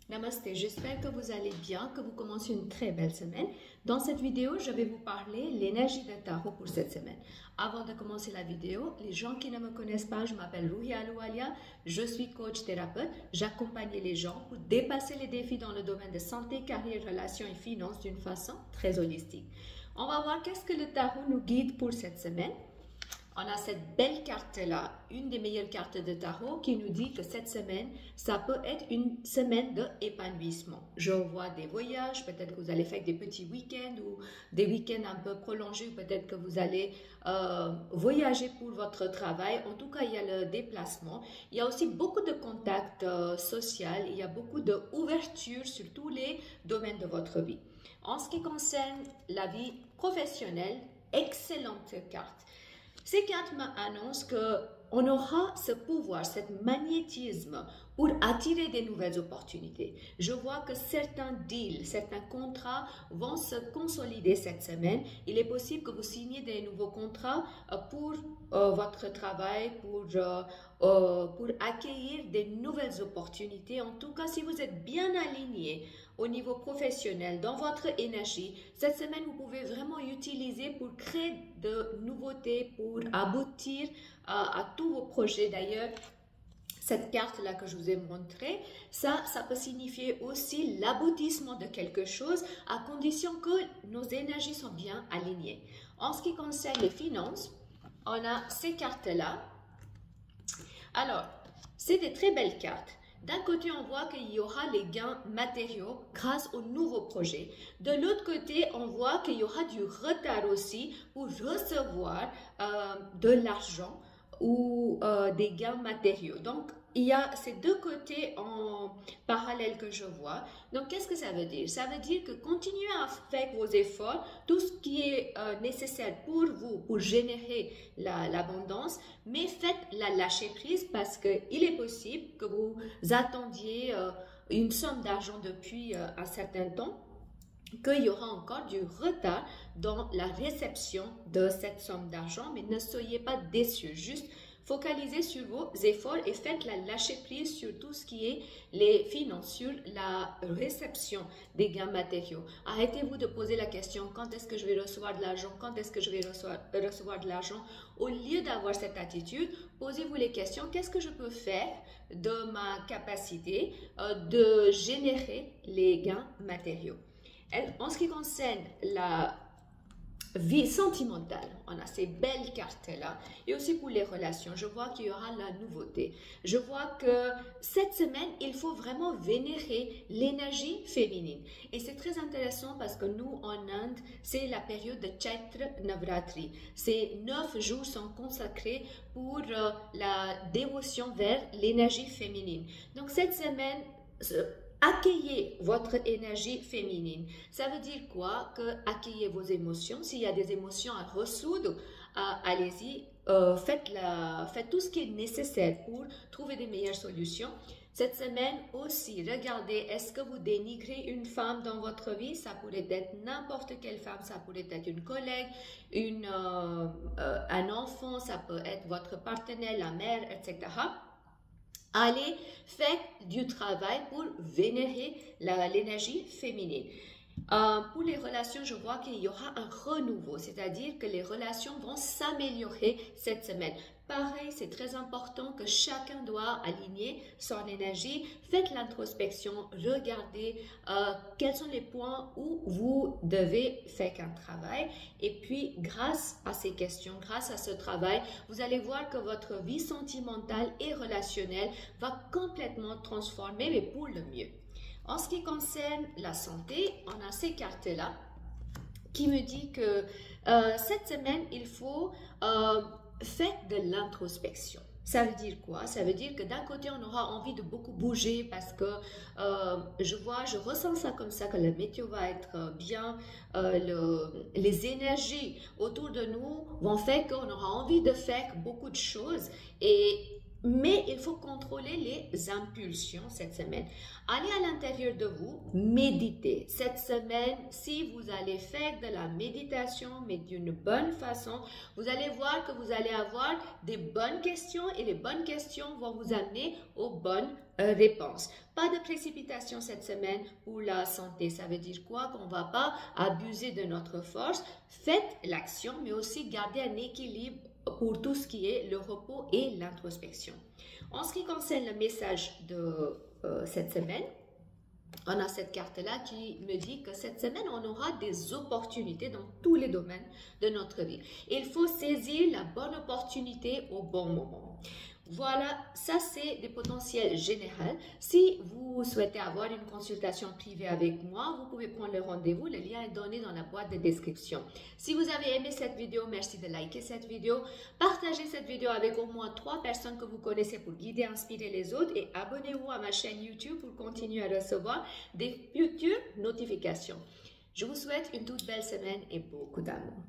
Namasté, j'espère que vous allez bien, que vous commencez une très belle semaine. Dans cette vidéo, je vais vous parler de l'énergie de tarot pour cette semaine. Avant de commencer la vidéo, les gens qui ne me connaissent pas, je m'appelle Ruhia Aloualia, je suis coach thérapeute. J'accompagne les gens pour dépasser les défis dans le domaine de santé, carrière, relations et finances d'une façon très holistique. On va voir qu'est-ce que le tarot nous guide pour cette semaine. On a cette belle carte-là, une des meilleures cartes de tarot qui nous dit que cette semaine, ça peut être une semaine d'épanouissement. Je vois des voyages, peut-être que vous allez faire des petits week-ends ou des week-ends un peu prolongés, peut-être que vous allez voyager pour votre travail. En tout cas, il y a le déplacement. Il y a aussi beaucoup de contacts sociaux, il y a beaucoup d'ouverture sur tous les domaines de votre vie. En ce qui concerne la vie professionnelle, excellente carte. Ces cartes m'annoncent qu'on aura ce pouvoir, ce magnétisme pour attirer des nouvelles opportunités. Je vois que certains deals, certains contrats vont se consolider cette semaine. Il est possible que vous signiez des nouveaux contrats pour votre travail, pour accueillir des nouvelles opportunités. En tout cas, si vous êtes bien aligné au niveau professionnel, dans votre énergie, cette semaine, vous pouvez vraiment utiliser pour créer de nouveautés, pour aboutir à tous vos projets. D'ailleurs, cette carte-là que je vous ai montrée, ça peut signifier aussi l'aboutissement de quelque chose à condition que nos énergies sont bien alignées. En ce qui concerne les finances, on a ces cartes-là. Alors, c'est des très belles cartes. D'un côté, on voit qu'il y aura les gains matériaux grâce aux nouveaux projets. De l'autre côté, on voit qu'il y aura du retard aussi pour recevoir de l'argent ou des gains matériaux. Donc, il y a ces deux côtés en parallèle que je vois. Donc, qu'est-ce que ça veut dire? Ça veut dire que continuez à faire vos efforts, tout ce qui est nécessaire pour vous, pour générer l'abondance, mais faites la lâcher prise parce qu'il est possible que vous attendiez une somme d'argent depuis un certain temps, qu'il y aura encore du retard dans la réception de cette somme d'argent, mais ne soyez pas déçus, juste focalisez sur vos efforts et faites la lâcher prise sur tout ce qui est les finances, sur la réception des gains matériaux. Arrêtez-vous de poser la question quand est-ce que je vais recevoir de l'argent, quand est-ce que je vais recevoir de l'argent. Au lieu d'avoir cette attitude, posez-vous les questions, qu'est-ce que je peux faire de ma capacité de générer les gains matériaux. En ce qui concerne la vie sentimentale, on a ces belles cartes-là. Et aussi pour les relations, je vois qu'il y aura la nouveauté. Je vois que cette semaine, il faut vraiment vénérer l'énergie féminine. Et c'est très intéressant parce que nous, en Inde, c'est la période de Chaitra Navratri. Ces 9 jours sont consacrés pour la dévotion vers l'énergie féminine. Donc cette semaine, accueillez votre énergie féminine. Ça veut dire quoi? Que accueillez vos émotions. S'il y a des émotions à ressoudre, allez-y, faites tout ce qui est nécessaire pour trouver des meilleures solutions. Cette semaine aussi, regardez, est-ce que vous dénigrez une femme dans votre vie? Ça pourrait être n'importe quelle femme, ça pourrait être une collègue, un enfant, ça peut être votre partenaire, la mère, etc. Allez, faites du travail pour vénérer l'énergie féminine. Pour les relations, je vois qu'il y aura un renouveau, c'est-à-dire que les relations vont s'améliorer cette semaine. Pareil, c'est très important que chacun doit aligner son énergie. Faites l'introspection, regardez quels sont les points où vous devez faire un travail. Et puis, grâce à ces questions, grâce à ce travail, vous allez voir que votre vie sentimentale et relationnelle va complètement transformer, mais pour le mieux. En ce qui concerne la santé, on a ces cartes-là qui me dit que cette semaine, il faut faire de l'introspection. Ça veut dire quoi? Ça veut dire que d'un côté, on aura envie de beaucoup bouger parce que je ressens ça comme ça, que la météo va être bien, les énergies autour de nous vont faire qu'on aura envie de faire beaucoup de choses mais il faut contrôler les impulsions cette semaine. Allez à l'intérieur de vous, méditez. Cette semaine, si vous allez faire de la méditation, mais d'une bonne façon, vous allez voir que vous allez avoir des bonnes questions et les bonnes questions vont vous amener aux bonnes réponse. Pas de précipitation cette semaine pour la santé. Ça veut dire quoi? Qu'on ne va pas abuser de notre force. Faites l'action, mais aussi gardez un équilibre pour tout ce qui est le repos et l'introspection. En ce qui concerne le message de cette semaine, on a cette carte-là qui me dit que cette semaine, on aura des opportunités dans tous les domaines de notre vie. Il faut saisir la bonne opportunité au bon moment. Voilà, ça c'est des potentiels généraux. Si vous souhaitez avoir une consultation privée avec moi, vous pouvez prendre le rendez-vous. Le lien est donné dans la boîte de description. Si vous avez aimé cette vidéo, merci de liker cette vidéo. Partagez cette vidéo avec au moins 3 personnes que vous connaissez pour guider et inspirer les autres. Et abonnez-vous à ma chaîne YouTube pour continuer à recevoir des futures notifications. Je vous souhaite une toute belle semaine et beaucoup d'amour.